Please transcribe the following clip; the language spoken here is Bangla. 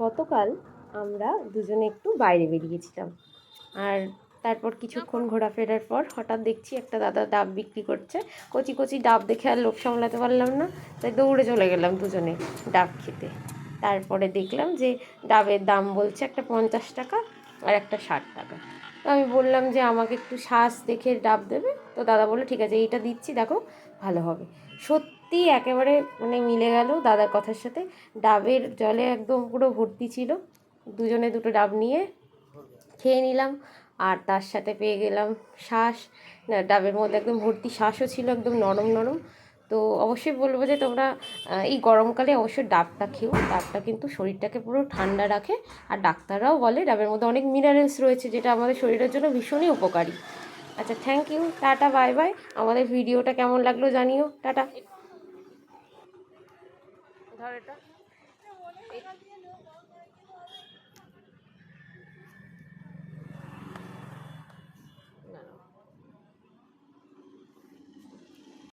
গতকাল আমরা দুজনে একটু বাইরে বেরিয়েছিলাম, আর তারপর কিছুক্ষণ ঘোরাফেরার পর হঠাৎ দেখছি একটা দাদা ডাব বিক্রি করছে। কচি কচি ডাব দেখে আর লোভ সামলাতে পারলাম না, তাই দৌড়ে চলে গেলাম দুজনে ডাব খেতে। তারপরে দেখলাম যে ডাবের দাম বলছে একটা 50 টাকা আর একটা 60 টাকা। তো আমি বললাম যে আমাকে একটু শ্বাস দেখে ডাব দেবে। তো দাদা বললো ঠিক আছে, এইটা দিচ্ছি, দেখো ভালো হবে। সত্যি একেবারে মানে মিলে গেল দাদার কথার সাথে। ডাবের জলে একদম পুরো ভর্তি ছিল। দুজনে দুটো ডাব নিয়ে খেয়ে নিলাম, আর তার সাথে পেয়ে গেলাম শাঁস। ডাবের মধ্যে একদম ভর্তি শাঁসও ছিল, একদম নরম নরম। তো অবশ্যই বলবো যে তোমরা এই গরমকালে অবশ্যই ডাবটা খেও। ডাবটা কিন্তু শরীরটাকে পুরো ঠান্ডা রাখে, আর ডাক্তাররাও বলে ডাবের মধ্যে অনেক মিনারেলস রয়েছে, যেটা আমাদের শরীরের জন্য ভীষণই উপকারী। আচ্ছা, thank you, tata, bye bye. আমাদের ভিডিওটা কেমন লাগলো জানিও, টাটা। ধর এটা।